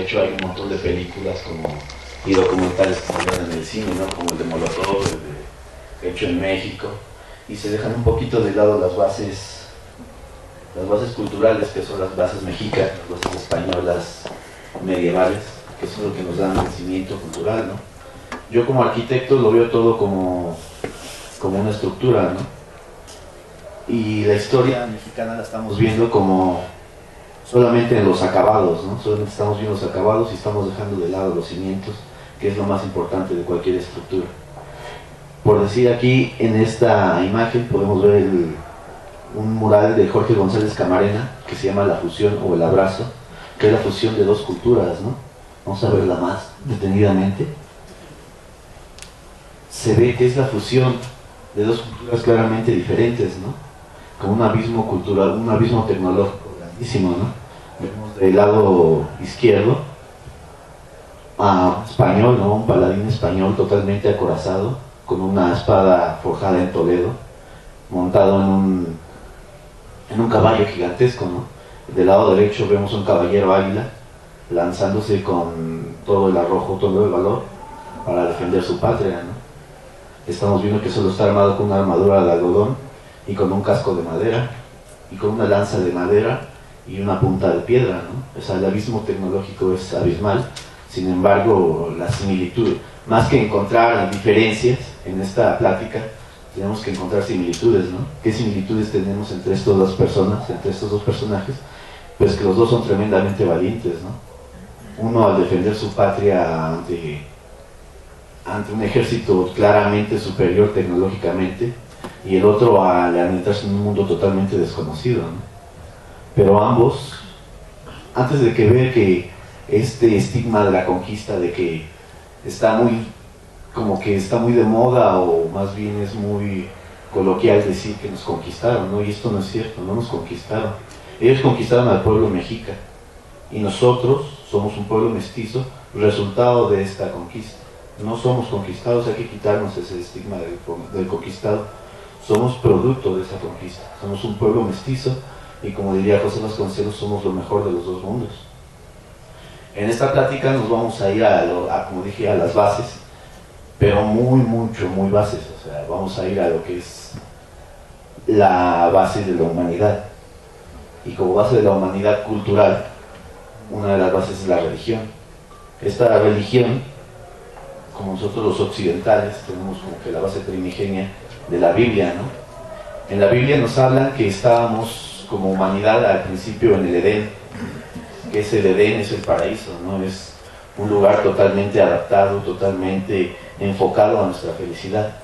hecho hay un montón de películas y documentales que se ven en el cine, ¿no? Como el de Molotov, hecho en México, y se dejan un poquito de lado las bases culturales, que son las bases mexicanas, las bases españolas medievales, que son lo que nos dan crecimiento cultural, ¿no? Yo como arquitecto lo veo todo como una estructura, ¿no? Y la historia mexicana la estamos viendo como solamente en los acabados, ¿no? Solamente estamos viendo los acabados y estamos dejando de lado los cimientos, que es lo más importante de cualquier estructura. Por decir, aquí en esta imagen podemos ver un mural de Jorge González Camarena que se llama La Fusión o El Abrazo, que es la fusión de dos culturas, ¿no? Vamos a verla más detenidamente. Se ve que es la fusión de dos culturas claramente diferentes, ¿no? Con un abismo cultural, un abismo tecnológico grandísimo, ¿no? Vemos del lado izquierdo a un español, ¿no? Un paladín español totalmente acorazado, con una espada forjada en Toledo, montado en un caballo gigantesco, ¿no? Del lado derecho vemos un caballero águila lanzándose con todo el arrojo, todo el valor para defender su patria, ¿no? Estamos viendo que solo está armado con una armadura de algodón y con un casco de madera y con una lanza de madera y una punta de piedra, ¿no? O sea, el abismo tecnológico es abismal. Sin embargo, la similitud, más que encontrar diferencias en esta plática, tenemos que encontrar similitudes, ¿no? ¿Qué similitudes tenemos entre estas dos personas, entre estos dos personajes? Pues que los dos son tremendamente valientes, ¿no? Uno al defender su patria ante un ejército claramente superior tecnológicamente, y el otro al adentrarse en un mundo totalmente desconocido, ¿no? Pero ambos, antes de que ver que este estigma de la conquista, de que está muy, como que está muy de moda, o más bien es muy coloquial decir que nos conquistaron, ¿no? Y esto no es cierto, no nos conquistaron. Ellos conquistaron al pueblo mexica, y nosotros somos un pueblo mestizo, resultado de esta conquista. No somos conquistados, hay que quitarnos ese estigma del conquistado. Somos producto de esa conquista, somos un pueblo mestizo, y como diría José Vasconcelos, somos lo mejor de los dos mundos. En esta plática nos vamos a ir como dije, a las bases, pero muy bases. O sea, vamos a ir a lo que es la base de la humanidad, y como base de la humanidad cultural, una de las bases es la religión. Esta religión, como nosotros los occidentales tenemos como que la base primigenia de la Biblia, ¿no? En la Biblia nos hablan que estábamos como humanidad al principio en el Edén, que es el Edén, es el paraíso, ¿no? Es un lugar totalmente adaptado, totalmente enfocado a nuestra felicidad.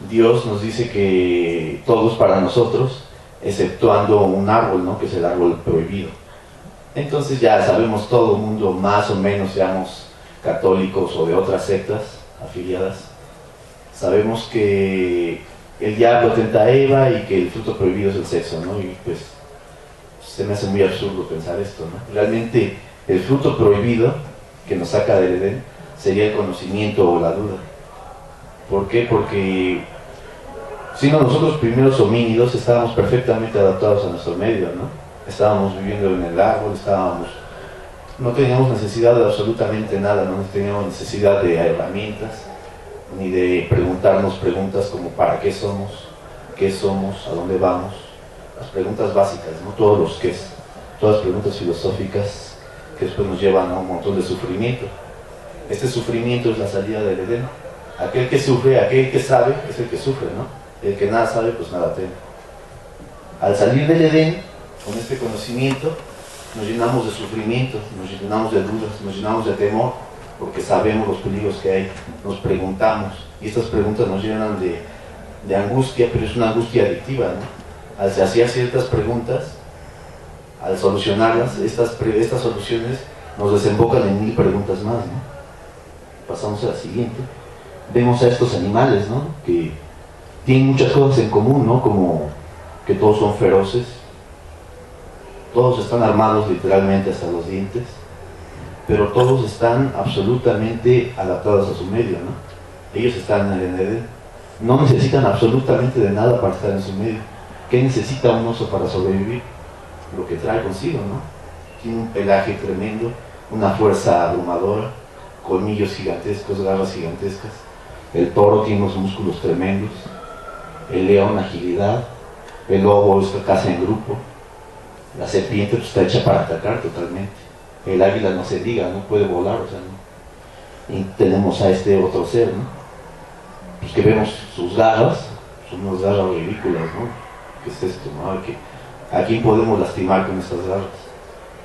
Dios nos dice que todos para nosotros, exceptuando un árbol, ¿no? Que es el árbol prohibido. Entonces ya sabemos, todo el mundo más o menos, seamos católicos o de otras sectas afiliadas, sabemos que el diablo tenta a Eva y que el fruto prohibido es el sexo, ¿no? Y pues se me hace muy absurdo pensar esto, ¿no? Realmente el fruto prohibido que nos saca del Edén sería el conocimiento o la duda. ¿Por qué? Porque siendo nosotros primeros homínidos, estábamos perfectamente adaptados a nuestro medio, ¿no? Estábamos viviendo en el árbol, no teníamos necesidad de absolutamente nada, no teníamos necesidad de herramientas, ni de preguntarnos preguntas como ¿para qué somos? ¿Qué somos? ¿A dónde vamos? Las preguntas básicas, ¿no? Todas las preguntas filosóficas que después nos llevan a un montón de sufrimiento. Este sufrimiento es la salida del Edén. Aquel que sufre, aquel que sabe, es el que sufre, ¿no? El que nada sabe, pues nada teme. Al salir del Edén, con este conocimiento, nos llenamos de sufrimiento, nos llenamos de dudas, nos llenamos de temor, porque sabemos los peligros que hay, nos preguntamos, y estas preguntas nos llenan de angustia, pero es una angustia adictiva, ¿no? Al hacer ciertas preguntas, al solucionarlas, estas soluciones nos desembocan en 1000 preguntas más, ¿no? Pasamos a la siguiente. Vemos a estos animales, ¿no? Que tienen muchas cosas en común, ¿no? Como que todos son feroces, todos están armados literalmente hasta los dientes, pero todos están absolutamente adaptados a su medio, ¿no? Ellos están en el Edén, no necesitan absolutamente de nada para estar en su medio. ¿Qué necesita un oso para sobrevivir? Lo que trae consigo, ¿no? Tiene un pelaje tremendo, una fuerza abrumadora, colmillos gigantescos, garras gigantescas. El toro tiene unos músculos tremendos, el león agilidad, el lobo caza en grupo, la serpiente pues, está hecha para atacar totalmente, el águila no se diga, no puede volar, o sea, no. Y tenemos a este otro ser, ¿no? Pues que vemos sus garras, son unas garras ridículas, ¿no? ¿Qué es esto, no? ¿A quién podemos lastimar con estas garras?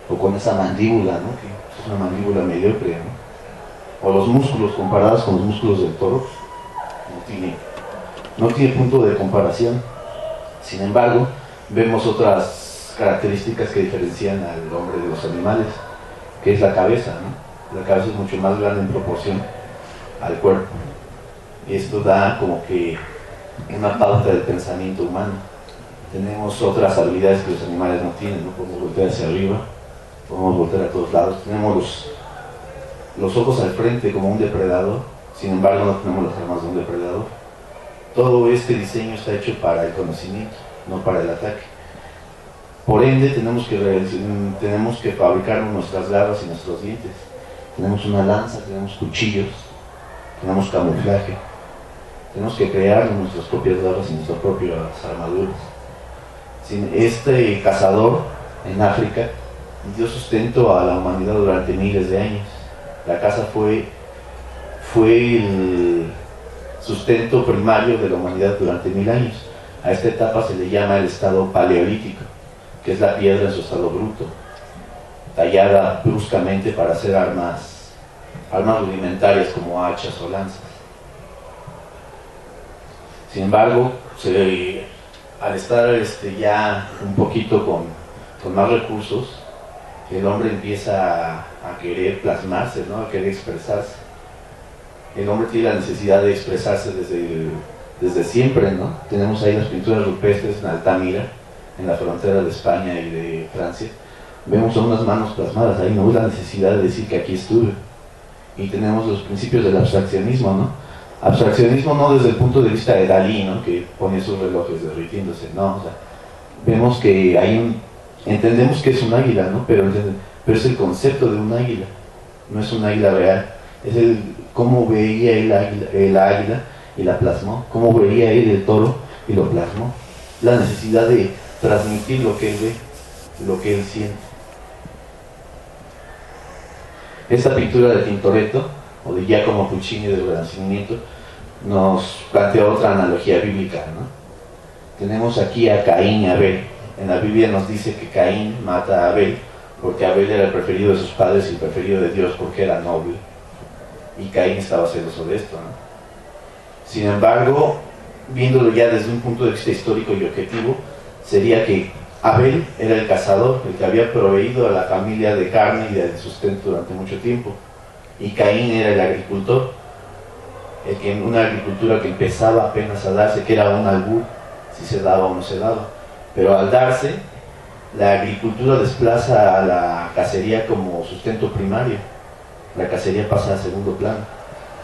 O con esa mandíbula, ¿no? Que es una mandíbula mediocre, ¿no? O los músculos comparados con los músculos del toro, no tiene punto de comparación. Sin embargo, vemos otras características que diferencian al hombre de los animales, que es la cabeza, ¿no? La cabeza es mucho más grande en proporción al cuerpo. Y esto da como que una pauta del pensamiento humano. Tenemos otras habilidades que los animales no tienen, ¿no? Podemos voltear hacia arriba, podemos voltear a todos lados, tenemos los ojos al frente como un depredador, sin embargo no tenemos las armas de un depredador. Todo este diseño está hecho para el conocimiento, no para el ataque. Por ende tenemos que fabricar nuestras garras y nuestros dientes. Tenemos una lanza, tenemos cuchillos, tenemos camuflaje, tenemos que crear nuestras propias garras y nuestras propias armaduras. Este cazador en África dio sustento a la humanidad durante miles de años. La caza fue el sustento primario de la humanidad durante 1000 años. A esta etapa se le llama el estado paleolítico, que es la piedra en su estado bruto, tallada bruscamente para hacer armas rudimentarias como hachas o lanzas. Sin embargo, al estar ya un poquito con más recursos, el hombre empieza a querer plasmarse, ¿no? A querer expresarse. El hombre tiene la necesidad de expresarse desde siempre, ¿no? Tenemos ahí las pinturas rupestres en Altamira, en la frontera de España y de Francia. Vemos unas manos plasmadas ahí, no es la necesidad de decir que aquí estuve. Y tenemos los principios del abstraccionismo, ¿no? Abstraccionismo no desde el punto de vista de Dalí, ¿no? Que pone sus relojes derritiéndose, no, o sea, vemos que entendemos que es un águila, ¿no? Pero es el concepto de un águila, no es un águila real, es cómo veía el águila y la plasmó, cómo veía él el toro y lo plasmó, la necesidad de transmitir lo que él ve, lo que él siente. Esta pintura de Tintoretto, o de Giacomo Puccini del Renacimiento, nos plantea otra analogía bíblica, ¿no? Tenemos aquí a Caín y Abel. En la Biblia nos dice que Caín mata a Abel porque Abel era el preferido de sus padres y el preferido de Dios porque era noble, y Caín estaba celoso de esto, ¿no? Sin embargo, viéndolo ya desde un punto de vista histórico y objetivo, sería que Abel era el cazador, el que había proveído a la familia de carne y de sustento durante mucho tiempo, y Caín era el agricultor, una agricultura que empezaba apenas a darse, que era un albur, si se daba o no se daba, pero al darse, la agricultura desplaza a la cacería como sustento primario, la cacería pasa a segundo plano.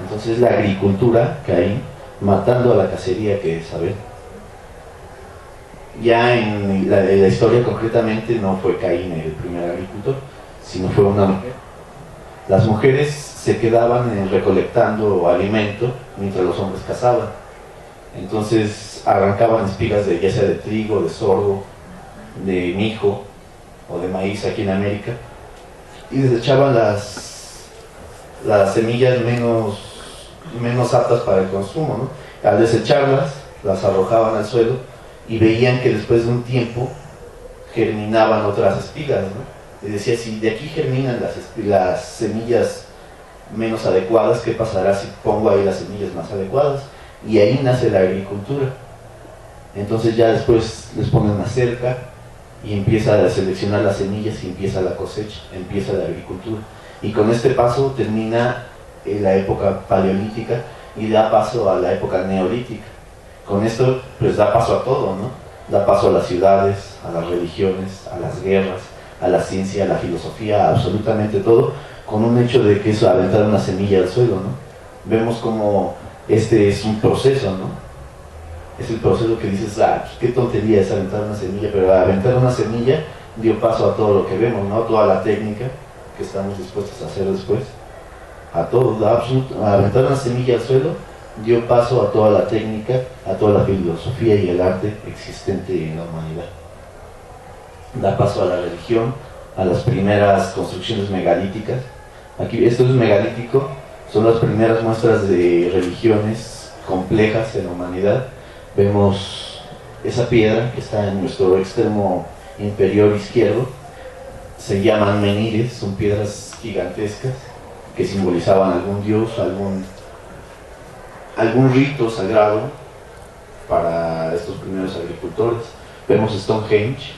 Entonces la agricultura, Caín, matando a la cacería, que es Abel. Ya en la historia concretamente no fue Caín el primer agricultor, sino fue una mujer. Las mujeres se quedaban recolectando alimento mientras los hombres cazaban. Entonces arrancaban espigas ya sea de trigo, de sorgo, de mijo o de maíz aquí en América, y desechaban las semillas menos aptas para el consumo, ¿no? Al desecharlas, las arrojaban al suelo y veían que después de un tiempo germinaban otras espigas, ¿no? Y decía, si de aquí germinan las semillas menos adecuadas, ¿qué pasará si pongo ahí las semillas más adecuadas? Y ahí nace la agricultura. Entonces ya después les ponen una cerca y empieza a seleccionar las semillas y empieza la cosecha, empieza la agricultura. Y con este paso termina la época paleolítica y da paso a la época neolítica. Con esto pues da paso a todo, ¿no? Da paso a las ciudades, a las religiones, a las guerras, a la ciencia, a la filosofía, a absolutamente todo, con un hecho de que es aventar una semilla al suelo, ¿no? Vemos como este es un proceso, ¿no? Es el proceso que dices, pues qué tontería es aventar una semilla, pero aventar una semilla dio paso a todo lo que vemos, ¿no? Toda la técnica, que estamos dispuestos a hacer después, a todo, a aventar una semilla al suelo, dio paso a toda la técnica, a toda la filosofía y el arte existente en la humanidad. Da paso a la religión, a las primeras construcciones megalíticas. Aquí, esto es megalítico, son las primeras muestras de religiones complejas en la humanidad. Vemos esa piedra que está en nuestro extremo inferior izquierdo, se llaman menires, son piedras gigantescas que simbolizaban algún dios, algún rito sagrado para estos primeros agricultores. Vemos Stonehenge,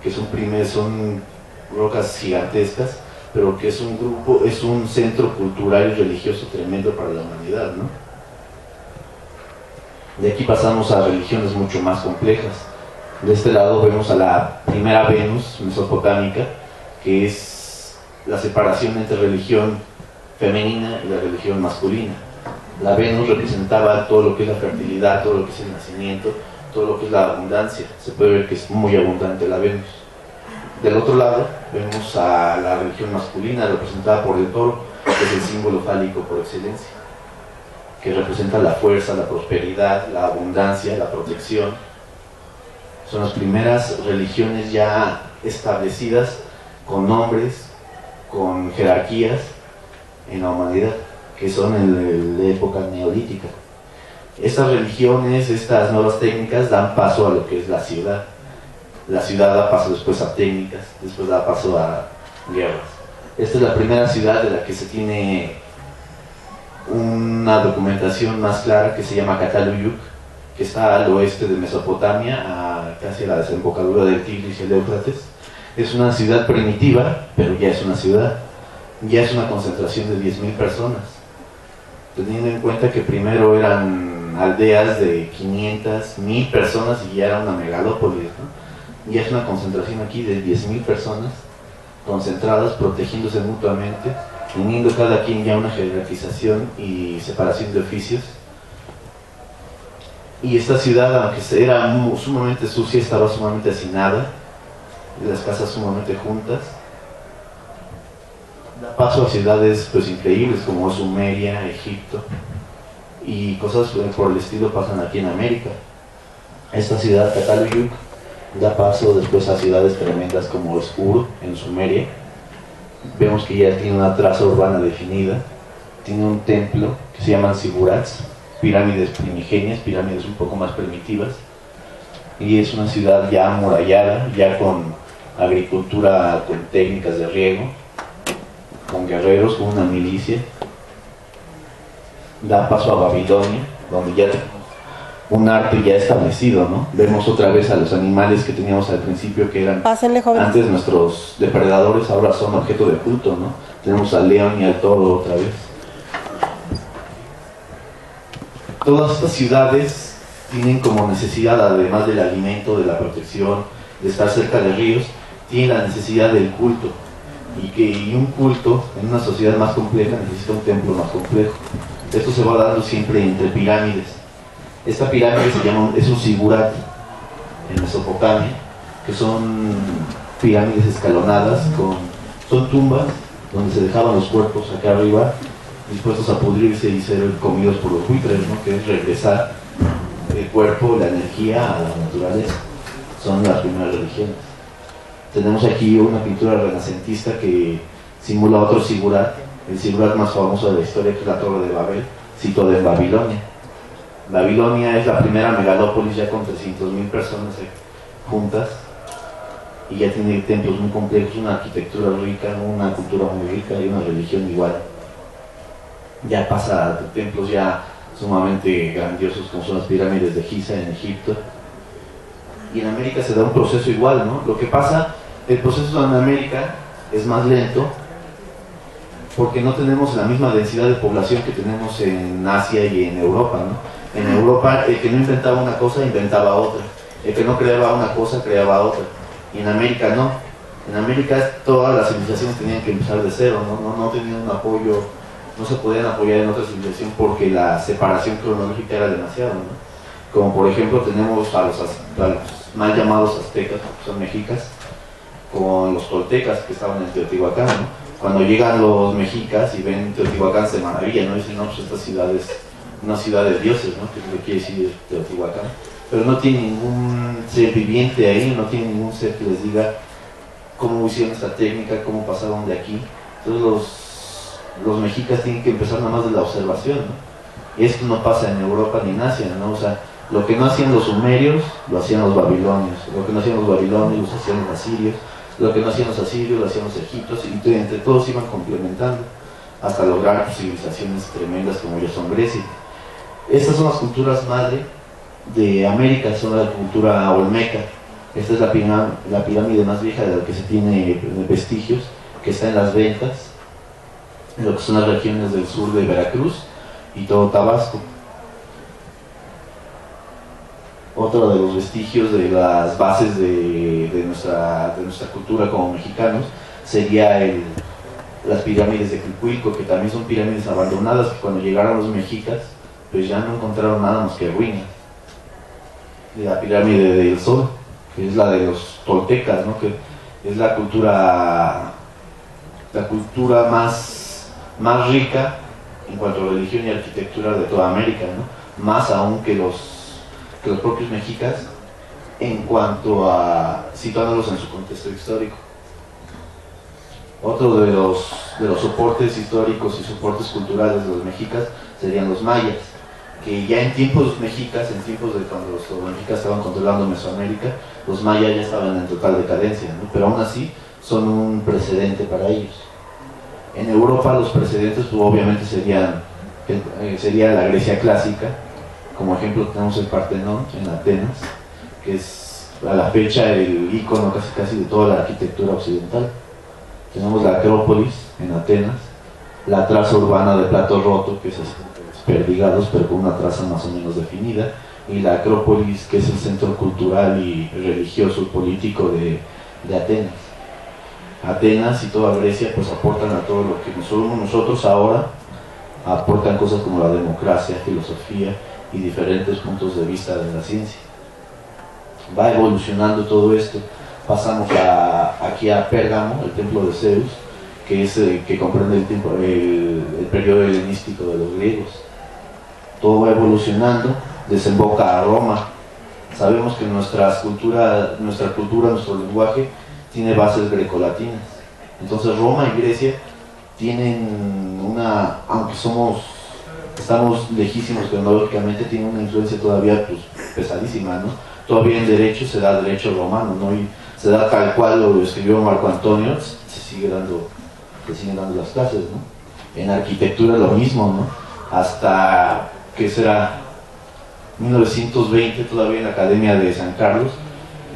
que son rocas gigantescas, pero que es un centro cultural y religioso tremendo para la humanidad, ¿no? De aquí pasamos a religiones mucho más complejas. De este lado vemos a la primera Venus mesopotámica, que es la separación entre religión femenina y la religión masculina. La Venus representaba todo lo que es la fertilidad, todo lo que es el nacimiento, todo lo que es la abundancia. Se puede ver que es muy abundante la Venus. Del otro lado vemos a la religión masculina representada por el toro, que es el símbolo fálico por excelencia, que representa la fuerza, la prosperidad, la abundancia, la protección. Son las primeras religiones ya establecidas con nombres, con jerarquías en la humanidad, que son en la época neolítica. Estas religiones, estas nuevas técnicas dan paso a lo que es la ciudad. La ciudad da paso después a técnicas, después da paso a guerras. Esta es la primera ciudad de la que se tiene una documentación más clara, que se llama Cataluyuk, que está al oeste de Mesopotamia, casi a la desembocadura del Tigris y el Éufrates. Es una ciudad primitiva, pero ya es una ciudad, ya es una concentración de 10.000 personas, teniendo en cuenta que primero eran aldeas de 500, 1.000 personas y ya era una megalópolis, ¿no? Ya es una concentración aquí de 10.000 personas concentradas, protegiéndose mutuamente, teniendo cada quien ya una jerarquización y separación de oficios. Y esta ciudad, aunque era sumamente sucia, estaba sumamente hacinada, las casas sumamente juntas. Da paso a ciudades pues increíbles como Sumeria, Egipto, y cosas por el estilo pasan aquí en América. Esta ciudad, Cataluyuk, da paso después a ciudades tremendas como Ur, en Sumeria. Vemos que ya tiene una traza urbana definida, tiene un templo que se llaman zigurats, pirámides primigenias, pirámides un poco más primitivas, y es una ciudad ya amurallada, ya con agricultura, con técnicas de riego, con guerreros, con una milicia. Da paso a Babilonia, donde ya un arte ya establecido, ¿no? Vemos otra vez a los animales que teníamos al principio, que eran antes nuestros depredadores, ahora son objeto de culto, ¿no? Tenemos al león y al toro otra vez. Todas estas ciudades tienen como necesidad, además del alimento, de la protección, de estar cerca de ríos, tienen la necesidad del culto. Y un culto en una sociedad más compleja necesita un templo más complejo. Esto se va dando siempre entre pirámides. Esta pirámide es un zigurat en Mesopotamia, que son pirámides escalonadas, son tumbas donde se dejaban los cuerpos acá arriba, dispuestos a pudrirse y ser comidos por los buitres, ¿no? Que es regresar el cuerpo, la energía a la naturaleza. Son las primeras religiones. Tenemos aquí una pintura renacentista que simula otro zigurat, el zigurat más famoso de la historia, que es la Torre de Babel, situada en Babilonia. Babilonia es la primera megalópolis ya con 300.000 personas juntas, y ya tiene templos muy complejos, una arquitectura rica, una cultura muy rica y una religión igual. Ya pasa de templos ya sumamente grandiosos como son las pirámides de Giza en Egipto. Y en América se da un proceso igual, ¿no? Lo que pasa, el proceso en América es más lento porque no tenemos la misma densidad de población que tenemos en Asia y en Europa, ¿no? En Europa el que no inventaba una cosa inventaba otra, el que no creaba una cosa creaba otra, y en América no. En América todas las civilizaciones tenían que empezar de cero, no tenían un apoyo, no se podían apoyar en otra civilización porque la separación cronológica era demasiado, ¿no? Como por ejemplo tenemos a los mal llamados aztecas, que son mexicas, con los toltecas que estaban en Teotihuacán, ¿no? Cuando llegan los mexicas y ven Teotihuacán se maravillan, ¿no? Dicen, no, pues esta ciudad es una ciudad de dioses, ¿no? Que es lo que quiere decir Teotihuacán. Pero no tiene ningún ser viviente ahí, no tiene ningún ser que les diga cómo hicieron esta técnica, cómo pasaron de aquí. Entonces los mexicas tienen que empezar nada más de la observación, ¿no? Y esto no pasa en Europa ni en Asia, ¿no? O sea, lo que no hacían los sumerios, lo hacían los babilonios. Lo que no hacían los babilonios, lo hacían los asirios. Lo que no hacían los asirios, lo hacían los egipcios. Y entre todos iban complementando hasta lograr civilizaciones tremendas como ya son Grecia. Estas son las culturas madre de América, son la cultura olmeca. Esta es la pirámide más vieja de la que se tiene vestigios, que está en las Ventas, en lo que son las regiones del sur de Veracruz y todo Tabasco. Otro de los vestigios de las bases de nuestra cultura como mexicanos sería las pirámides de Cuicuilco, que también son pirámides abandonadas, que cuando llegaron los mexicas pues ya no encontraron nada más que ruinas. De la pirámide del Sol, que es la de los toltecas, ¿no? Que es la cultura más rica en cuanto a religión y arquitectura de toda América, ¿no? Más aún que los propios mexicas, en cuanto a situándolos en su contexto histórico. Otro de los soportes históricos y soportes culturales de los mexicas serían los mayas, que ya en tiempos mexicas, en tiempos de cuando los mexicas estaban controlando Mesoamérica, los mayas ya estaban en total decadencia, ¿no? Pero aún así son un precedente para ellos. En Europa los precedentes pues, obviamente sería la Grecia clásica. Como ejemplo tenemos el Partenón en Atenas, que es a la fecha el ícono casi de toda la arquitectura occidental. Tenemos la Acrópolis en Atenas, la traza urbana de Plato Roto, que es así, desperdigados, pero con una traza más o menos definida, y la Acrópolis, que es el centro cultural y religioso y político de Atenas. Atenas y toda Grecia pues aportan a todo lo que somos nosotros ahora, aportan cosas como la democracia, filosofía y diferentes puntos de vista de la ciencia. Va evolucionando todo esto. Pasamos aquí a Pérgamo, el templo de Zeus, que es que comprende el periodo helenístico de los griegos. Todo va evolucionando, desemboca a Roma. Sabemos que nuestra cultura, nuestro lenguaje tiene bases grecolatinas. Entonces Roma y Grecia tienen aunque estamos lejísimos cronológicamente, tienen una influencia todavía pues, pesadísima, ¿no? Todavía en derecho se da derecho romano, ¿no? Y se da tal cual lo escribió Marco Antonio, se siguen dando las clases, ¿no? En arquitectura lo mismo, ¿no? Hasta, ¿qué será? 1920, todavía en la Academia de San Carlos,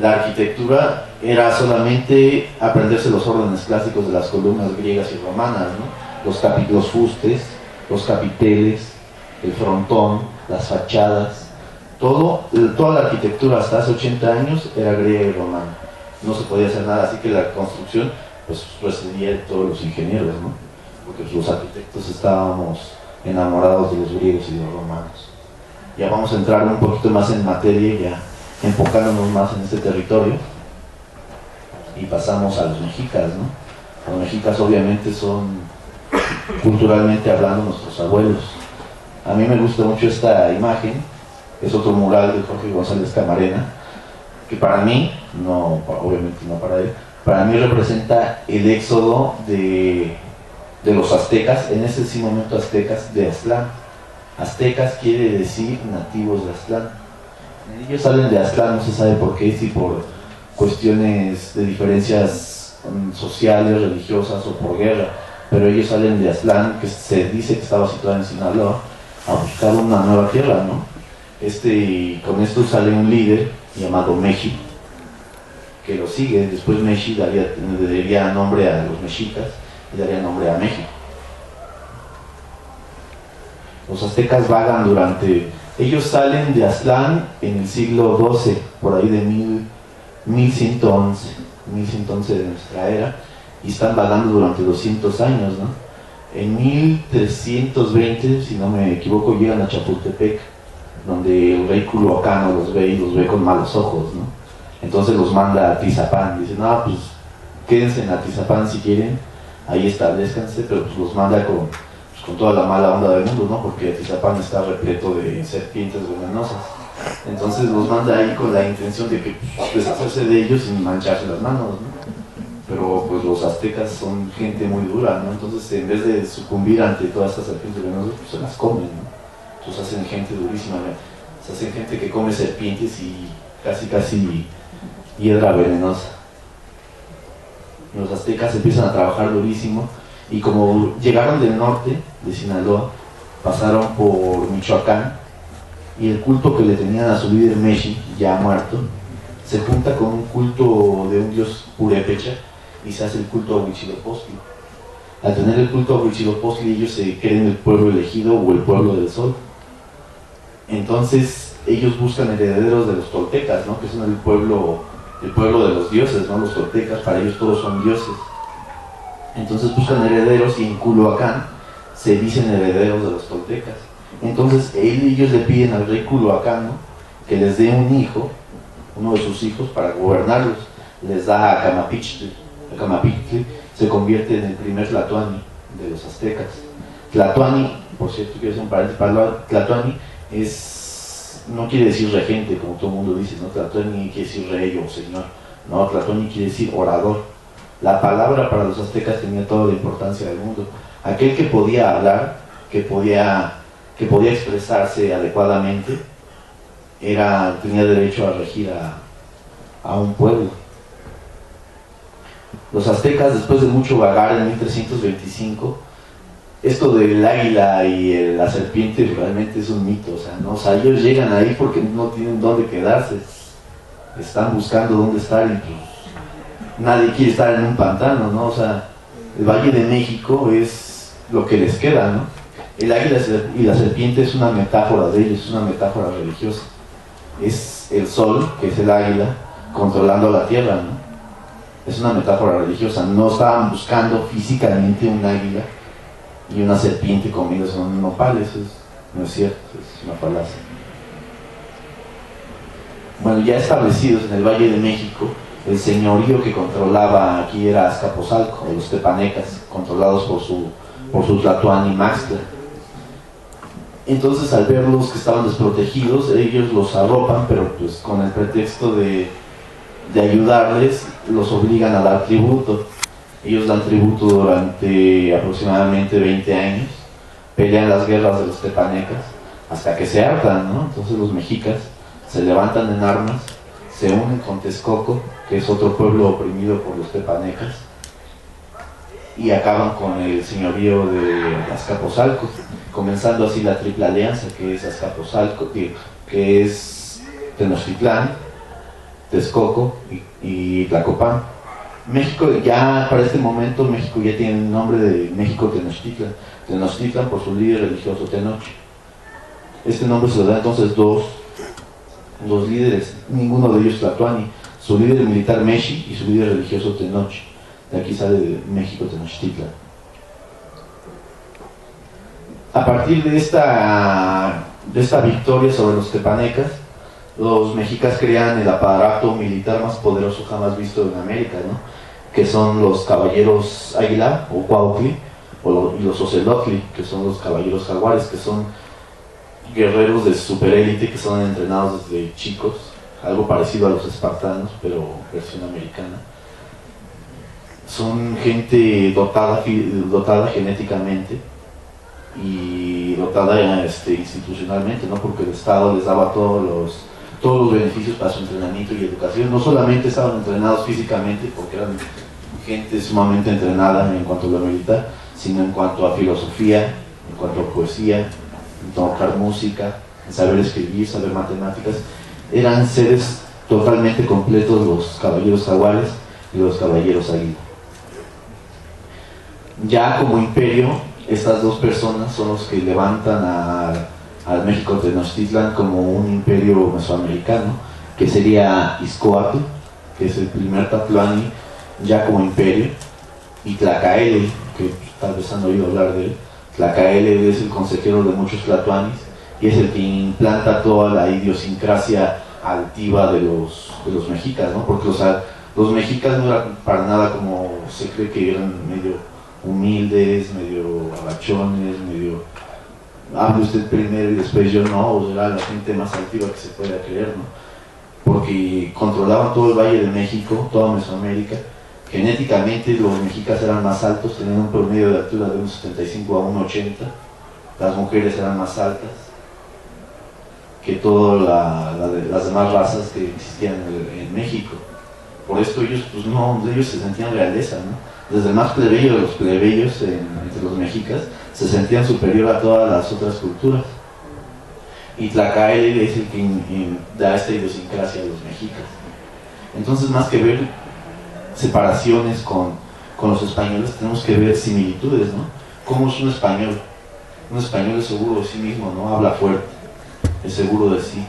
la arquitectura era solamente aprenderse los órdenes clásicos de las columnas griegas y romanas, ¿no? Los fustes, los capiteles, el frontón, las fachadas, toda la arquitectura hasta hace 80 años era griega y romana. No se podía hacer nada, así que la construcción pues procedía de todos los ingenieros, ¿no? Porque los arquitectos estábamos enamorados de los griegos y de los romanos. Ya vamos a entrar un poquito más en materia, ya enfocándonos más en este territorio, y pasamos a los mexicas, ¿no? Los mexicas obviamente son, culturalmente hablando, nuestros abuelos. A mí me gusta mucho esta imagen, es otro mural de Jorge González Camarena, que para mí, obviamente no para él, para mí representa el éxodo de los aztecas, en ese sí momento aztecas, de Aztlán. Aztecas quiere decir nativos de Aztlán. Ellos salen de Aztlán, no se sabe por qué, si por cuestiones de diferencias sociales, religiosas o por guerra, pero ellos salen de Aztlán, que se dice que estaba situada en Sinaloa, a buscar una nueva tierra, ¿no? Con esto sale un líder llamado Meji, que lo sigue. Después Meji daría nombre a los mexicas y daría nombre a México. Los aztecas vagan ellos salen de Aztlán en el siglo XII, por ahí de 1111 de nuestra era, y están vagando durante 200 años, ¿no? En 1320, si no me equivoco, llegan a Chapultepec, donde el rey Culhuacano los ve y los ve con malos ojos, ¿no? Entonces los manda a Tizapán, dice, no, pues quédense en Atizapán si quieren, ahí establezcanse, pero pues los manda con toda la mala onda del mundo, ¿no? Porque Atizapán está repleto de serpientes venenosas. Entonces los manda ahí con la intención de que pues, deshacerse de ellos sin mancharse las manos, ¿no? Pero pues los aztecas son gente muy dura, ¿no? Entonces en vez de sucumbir ante todas estas serpientes venenosas, pues se las comen, ¿no? Entonces hacen gente durísima, ¿no? Se hacen gente que come serpientes y casi hiedra venenosa. Los aztecas empiezan a trabajar durísimo y como llegaron del norte de Sinaloa, pasaron por Michoacán y el culto que le tenían a su líder Meshi, ya muerto, se junta con un culto de un dios purépecha y se hace el culto a Huitzilopochtli. Al tener el culto a Huitzilopochtli, ellos se creen el pueblo elegido o el pueblo del sol. Entonces ellos buscan herederos de los toltecas, ¿no? Que son el pueblo de los dioses, ¿no? Los toltecas, para ellos todos son dioses. Entonces buscan herederos y en Culhuacán se dicen herederos de los toltecas. Entonces ellos le piden al rey culhuacano que les dé un hijo, uno de sus hijos, para gobernarlos. Les da a Camapichtli. Camapichtli se convierte en el primer Tlatoani de los aztecas. Tlatoani, por cierto, quiero hacer un paréntesis, Tlatoani no quiere decir regente, como todo el mundo dice, ¿no? Tlatoani quiere decir rey o señor. No, Tlatoani quiere decir orador. La palabra para los aztecas tenía toda la importancia del mundo. Aquel que podía hablar, que podía expresarse adecuadamente, tenía derecho a regir a un pueblo. Los aztecas, después de mucho vagar en 1325, esto del águila y la serpiente realmente es un mito, o sea, ellos llegan ahí porque no tienen dónde quedarse, están buscando dónde estar y pues, nadie quiere estar en un pantano, ¿no? O sea, el Valle de México es lo que les queda, ¿no? El águila y la serpiente es una metáfora de ellos, es una metáfora religiosa. Es el sol, que es el águila, controlando la tierra, ¿no? Es una metáfora religiosa. No estaban buscando físicamente un águila y una serpiente comiéndose un nopal, eso no es cierto, es una falacia. Bueno, ya establecidos en el Valle de México, el señorío que controlaba aquí era Azcapotzalco, o los tepanecas, controlados por su Tlatoani Maxtla. Entonces, al verlos que estaban desprotegidos, ellos los arropan, pero pues con el pretexto de ayudarles, los obligan a dar tributo. Ellos dan tributo durante aproximadamente 20 años, pelean las guerras de los tepanecas, hasta que se hartan, ¿no? Entonces los mexicas se levantan en armas, se unen con Texcoco, que es otro pueblo oprimido por los tepanecas, y acaban con el señorío de Azcapotzalco, comenzando así la triple alianza, que es Azcapotzalco, que es Tenochtitlán, Texcoco y Tlacopan. México ya, para este momento, México ya tiene el nombre de México Tenochtitlan. Tenochtitlan por su líder religioso Tenoch. Este nombre se le da entonces dos líderes, ninguno de ellos Tlatoani, su líder militar Meshi y su líder religioso Tenoch. De aquí sale de México Tenochtitlan. A partir de esta victoria sobre los tepanecas, los mexicas crean el aparato militar más poderoso jamás visto en América, ¿no? Que son los caballeros águila o cuautli, y los ocelotli, que son los caballeros jaguares, que son guerreros de superélite que son entrenados desde chicos, algo parecido a los espartanos, pero versión americana. Son gente dotada genéticamente y dotada institucionalmente, ¿no? Porque el Estado les daba todos los beneficios para su entrenamiento y educación. No solamente estaban entrenados físicamente, porque eran gente sumamente entrenada en cuanto a lo militar, sino en cuanto a filosofía, en cuanto a poesía, en tocar música, en saber escribir, saber matemáticas. Eran seres totalmente completos los caballeros jaguares y los caballeros águila. Ya como imperio, estas dos personas son los que levantan al México Tenochtitlan como un imperio mesoamericano, que sería Izcoatl, que es el primer Tlatoani ya como imperio, y Tlacaele, que tal vez han oído hablar de él. Tlacaele es el consejero de muchos tlatoanis y es el que implanta toda la idiosincrasia altiva de los mexicas, ¿no? Porque Los mexicas no eran para nada como se cree, que eran medio humildes, medio agachones, medio hable usted primero y después yo no, o era la gente más altiva que se pueda creer, ¿no? Porque controlaban todo el Valle de México, toda Mesoamérica. Genéticamente los mexicas eran más altos, tenían un promedio de altura de 1,75 a 1,80. Las mujeres eran más altas que todas las demás razas que existían en México. Por esto ellos, pues no, ellos se sentían realeza, ¿no? Desde el más plebeyo de los plebeyos entre los mexicas se sentían superior a todas las otras culturas. Y Tlacaele es el que da esta idiosincrasia a los mexicas. Entonces, más que ver separaciones con los españoles, tenemos que ver similitudes, ¿no? ¿Cómo es un español? Un español es seguro de sí mismo, ¿no? Habla fuerte, es seguro de sí,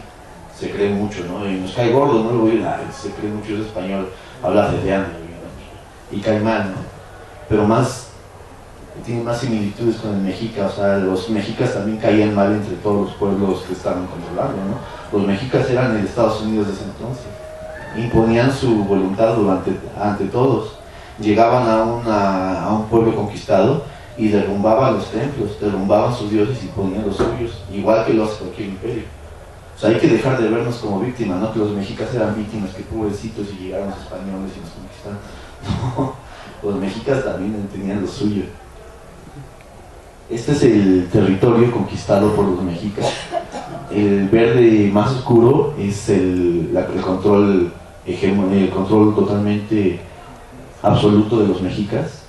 se cree mucho, ¿no? Y nos cae gordo, ¿no? Se cree mucho, es español, habla fedeando, ¿no? Y cae mal, ¿no? Pero tiene más similitudes con el mexica. O sea, los mexicas también caían mal entre todos los pueblos que estaban controlando, ¿no? Los mexicas eran el Estados Unidos de ese entonces, imponían su voluntad ante todos. Llegaban a un pueblo conquistado y derrumbaban los templos, derrumbaban sus dioses y ponían los suyos, igual que lo hace cualquier imperio. O sea, hay que dejar de vernos como víctimas, ¿no? Que los mexicas eran víctimas, que pobrecitos y llegaron los españoles y nos conquistaron. No, los mexicas también tenían lo suyo. Este es el territorio conquistado por los mexicas. El verde más oscuro es el control totalmente absoluto de los mexicas.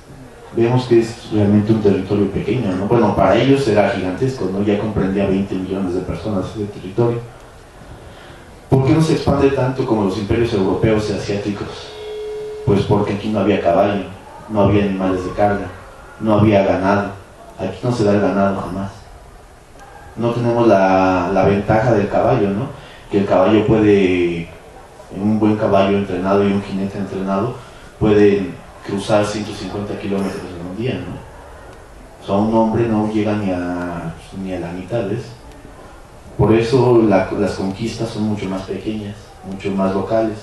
Vemos que es realmente un territorio pequeño, ¿no? Bueno, para ellos era gigantesco, ¿no? Ya comprendía 20 millones de personas ese territorio. ¿Por qué no se expande tanto como los imperios europeos y asiáticos? Pues porque aquí no había caballo, no había animales de carga, no había ganado. Aquí no se da el ganado jamás. No tenemos la ventaja del caballo, ¿no? Que el caballo puede, un buen caballo entrenado y un jinete entrenado, pueden cruzar 150 kilómetros en un día, ¿no? O sea, un hombre no llega ni a la mitad de eso. Por eso las conquistas son mucho más pequeñas, mucho más locales.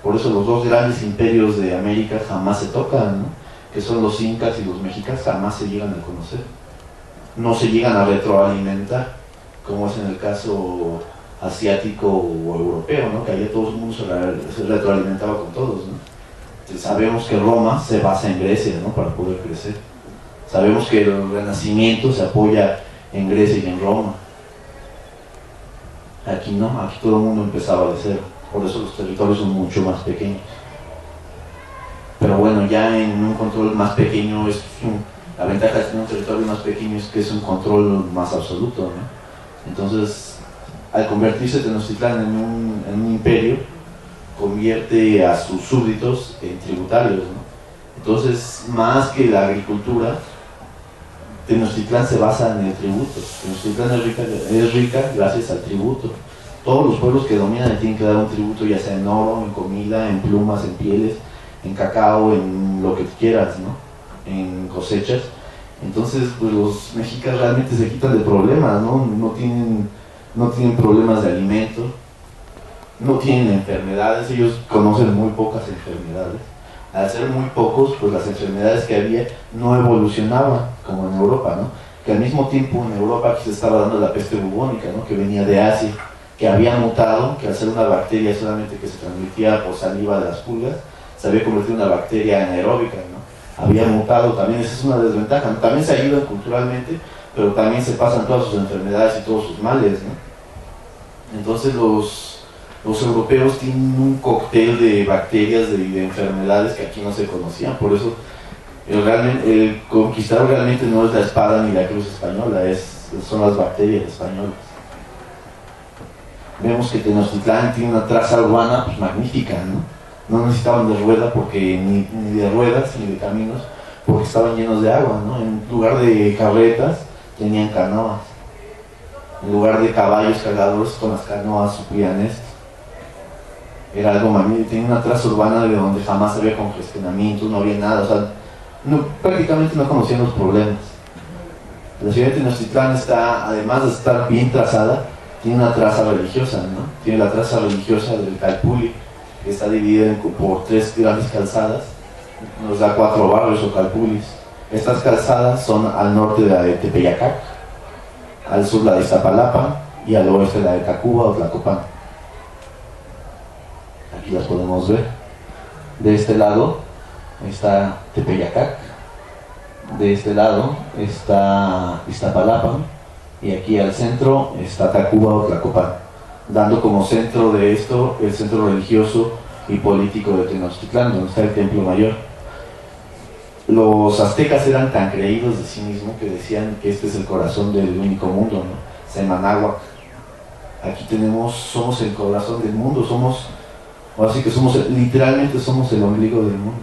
Por eso los dos grandes imperios de América jamás se tocan, ¿no? Que son los incas y los mexicas, jamás se llegan a conocer. No se llegan a retroalimentar, como es en el caso asiático o europeo, ¿no? Que allá todo el mundo se retroalimentaba con todos, ¿no? Sabemos que Roma se basa en Grecia, ¿no? Para poder crecer. Sabemos que el Renacimiento se apoya en Grecia y en Roma. Aquí no, aquí todo el mundo empezaba de cero. Por eso los territorios son mucho más pequeños. Pero bueno, ya en un control más pequeño, la ventaja de tener un territorio más pequeño es que es un control más absoluto, ¿no? Entonces, al convertirse Tenochtitlán en un imperio, convierte a sus súbditos en tributarios, ¿no? Entonces, más que la agricultura, Tenochtitlán se basa en el tributo. Tenochtitlán es rica gracias al tributo. Todos los pueblos que dominan tienen que dar un tributo, ya sea en oro, en comida, en plumas, en pieles, en cacao, en lo que quieras, ¿no? En cosechas. Entonces, pues los mexicas realmente se quitan de problemas, ¿no? No tienen problemas de alimento, no tienen enfermedades, ellos conocen muy pocas enfermedades. Al ser muy pocos, pues las enfermedades que había no evolucionaban como en Europa, ¿no? Que al mismo tiempo en Europa aquí se estaba dando la peste bubónica, ¿no? Que venía de Asia, que había mutado, que al ser una bacteria solamente que se transmitía por saliva de las pulgas, se había convertido en una bacteria anaeróbica, ¿no? Había mutado también, esa es una desventaja, ¿no? También se ayudan culturalmente, pero también se pasan todas sus enfermedades y todos sus males, ¿no? Entonces los europeos tienen un cóctel de bacterias, de enfermedades que aquí no se conocían. Por eso el conquistador realmente no es la espada ni la cruz española, son las bacterias españolas. Vemos que Tenochtitlán tiene una traza urbana pues magnífica, ¿no? No necesitaban de rueda ni de ruedas ni de caminos, porque estaban llenos de agua, ¿no? En lugar de carretas tenían canoas, en lugar de caballos cargadores, con las canoas suplían esto. Era algo magnífico. Tenía una traza urbana de donde jamás había congestionamiento, no había nada, o sea, prácticamente no conocían los problemas. La ciudad de Tenochtitlán está, además de estar bien trazada, tiene una traza religiosa, ¿no? Tiene la traza religiosa del Calpulli, que está dividida por 3 grandes calzadas, nos da 4 barrios o calpulis. Estas calzadas son al norte de la de Tepeyacac, al sur la de Iztapalapa y al oeste la de Tacuba o Tlacopan. Aquí las podemos ver. De este lado está Tepeyacac, de este lado está Iztapalapa y aquí al centro está Tacuba o Tlacopan, dando como centro de esto el centro religioso y político de Tenochtitlán, donde está el Templo Mayor. Los aztecas eran tan creídos de sí mismos que decían que este es el corazón del único mundo, ¿no? Semanáhuac. Aquí somos el corazón del mundo, así que literalmente somos el ombligo del mundo.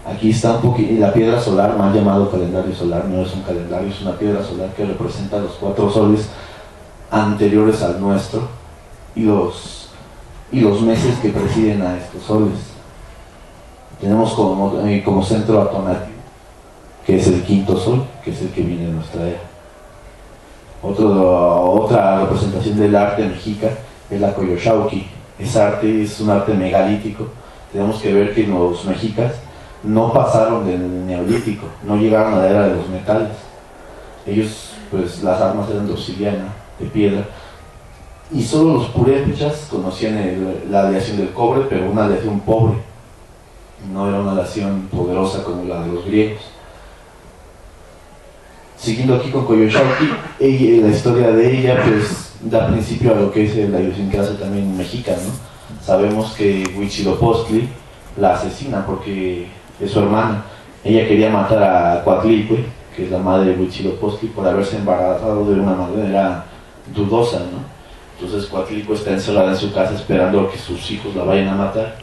Aquí está un poquito la piedra solar, mal llamado calendario solar, no es un calendario, es una piedra solar que representa los 4 soles anteriores al nuestro y los meses que presiden a estos soles. Tenemos como centro a Tonatiuh, que es el 5.º sol, que es el que viene de nuestra era. Otra representación del arte mexica es la Coyoxauhqui. Es un arte megalítico. Tenemos que ver que los mexicas no pasaron del neolítico, no llegaron a la era de los metales. Ellos, pues las armas eran de obsidiana, de piedra, y solo los purépechas conocían la aleación del cobre, pero una aleación pobre, no era una aleación poderosa como la de los griegos. Siguiendo aquí con Coyoxauhqui, la historia de ella pues da principio a lo que es la idiosincrasia también mexicana, ¿no? Sabemos que Huitzilopochtli la asesina porque es su hermana. Ella quería matar a Coatlicue, que es la madre de Huitzilopochtli, por haberse embarazado de una manera dudosa, ¿no? Entonces Coatlicue está encerrada en su casa esperando a que sus hijos la vayan a matar.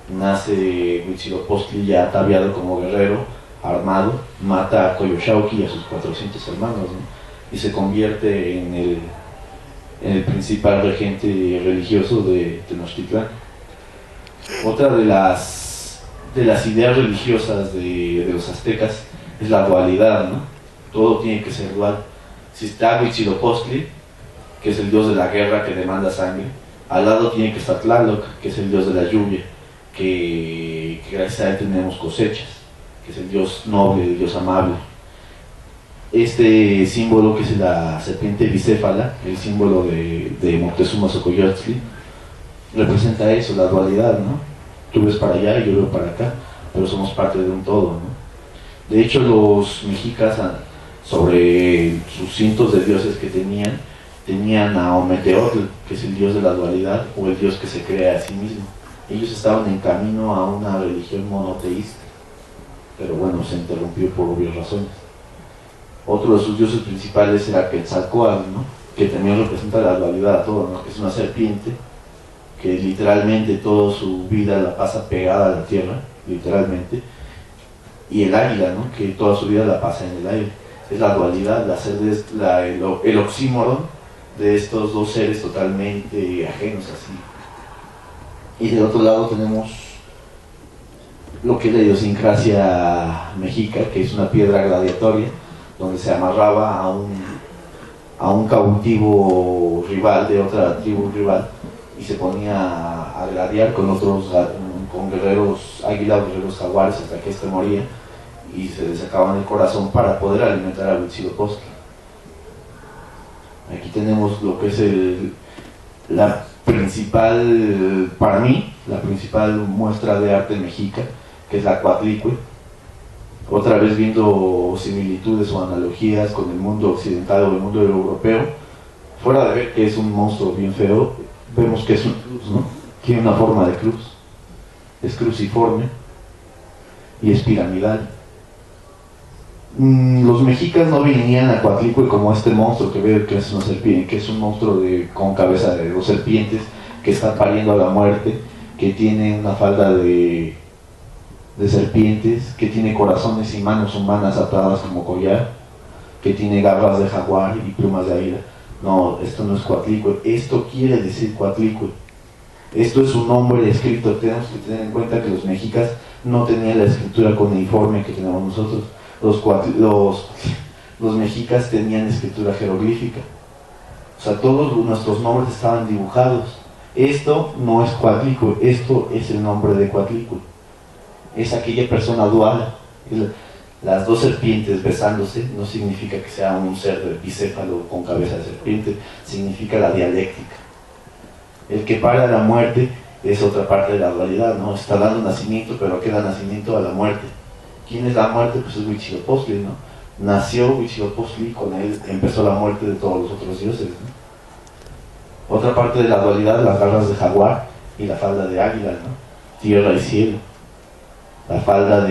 Nace Huitzilopochtli ya ataviado como guerrero, armado, mata a Coyoxauhqui y a sus 400 hermanos, ¿no? Y se convierte en el principal regente religioso de Tenochtitlán. Otra de las ideas religiosas de los aztecas es la dualidad, ¿no? Todo tiene que ser dual. Si está Huitzilopochtli, que es el dios de la guerra que demanda sangre, al lado tiene que estar Tlaloc, que es el dios de la lluvia, que gracias a él tenemos cosechas, que es el dios noble, el dios amable. Este símbolo, que es la serpiente bicéfala, el símbolo de Moctezuma Xocoyotzli, representa eso, la dualidad, ¿no? Tú ves para allá y yo veo para acá, pero somos parte de un todo, ¿no? De hecho, los mexicas, sobre sus cientos de dioses que tenían a Ometeotl, que es el dios de la dualidad, o el dios que se crea a sí mismo. Ellos estaban en camino a una religión monoteísta, pero bueno, se interrumpió por obvias razones. Otro de sus dioses principales era Quetzalcóatl, ¿no? Que también representa la dualidad a todo, ¿no? Que es una serpiente que literalmente toda su vida la pasa pegada a la tierra, literalmente, y el águila, ¿no? Que toda su vida la pasa en el aire. Es la dualidad, el oxímoron de estos dos seres totalmente ajenos así. Y del otro lado tenemos lo que es la idiosincrasia mexica, que es una piedra gladiatoria, donde se amarraba a un cautivo rival de otra tribu rival y se ponía a gladiar con guerreros águila o guerreros jaguares hasta que éste moría y se le sacaban el corazón para poder alimentar a Huitzilopochtli. Aquí tenemos lo que es la principal, para mí, la principal muestra de arte mexica, que es la Coatlicue. Otra vez viendo similitudes o analogías con el mundo occidental o el mundo europeo, fuera de ver que es un monstruo bien feo, vemos que es una cruz, ¿no? Tiene una forma de cruz, es cruciforme y es piramidal. Los mexicas no venían a Coatlicue como este monstruo que veo que es una serpiente, que es un monstruo con cabeza de 2 serpientes que está pariendo a la muerte, que tiene una falda de serpientes, que tiene corazones y manos humanas atadas como collar, que tiene garras de jaguar y plumas de águila. No, esto no es Coatlicue, esto quiere decir Coatlicue. Esto es un nombre escrito. Tenemos que tener en cuenta que los mexicas no tenían la escritura cuneiforme que tenemos nosotros. Los mexicas tenían escritura jeroglífica. O sea, todos nuestros nombres estaban dibujados. Esto no es Coatlicue, esto es el nombre de Coatlicue. Es aquella persona dual. Las dos serpientes besándose no significa que sea un ser de bicéfalo con cabeza de serpiente, significa la dialéctica. El que para la muerte es otra parte de la dualidad, ¿no? Está dando nacimiento, pero queda nacimiento a la muerte. ¿Quién es la muerte? Pues es Huitzilopochtli, ¿no? Nació Huitzilopochtli y con él empezó la muerte de todos los otros dioses, ¿no? Otra parte de la dualidad, las garras de jaguar y la falda de águila, ¿no? Tierra y cielo. La falda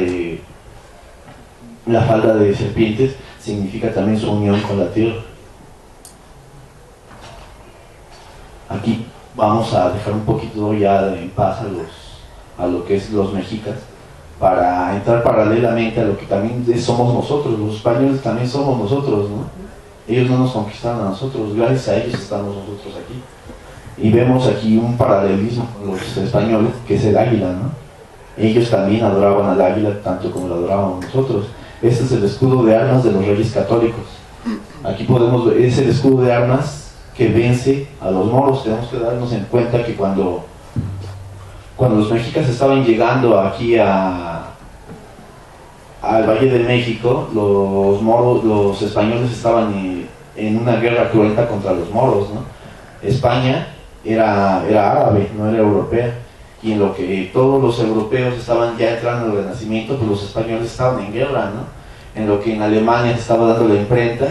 de serpientes significa también su unión con la tierra. Aquí vamos a dejar un poquito ya en paz a lo que es los mexicas, para entrar paralelamente a lo que también somos nosotros. Los españoles también somos nosotros, ¿no? Ellos no nos conquistaron a nosotros, gracias a ellos estamos nosotros aquí. Y vemos aquí un paralelismo con los españoles, que es el águila, ¿no? Ellos también adoraban al águila tanto como lo adorábamos nosotros. Este es el escudo de armas de los reyes católicos. Aquí podemos ver, es el escudo de armas que vence a los moros. Tenemos que darnos en cuenta que cuando los mexicas estaban llegando aquí al Valle de México, los españoles estaban en una guerra cruenta contra los moros, ¿no? España era árabe, no era europea, y en lo que todos los europeos estaban ya entrando en el Renacimiento, pues los españoles estaban en guerra, ¿no? En lo que en Alemania se estaba dando la imprenta,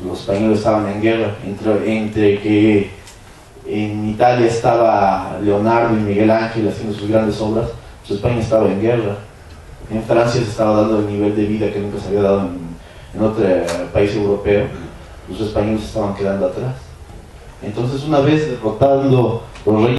los españoles estaban en guerra, entre que en Italia estaba Leonardo y Miguel Ángel haciendo sus grandes obras, pues España estaba en guerra. En Francia se estaba dando el nivel de vida que nunca se había dado en otro país europeo. Los españoles estaban quedando atrás. Entonces, una vez derrotando los reyes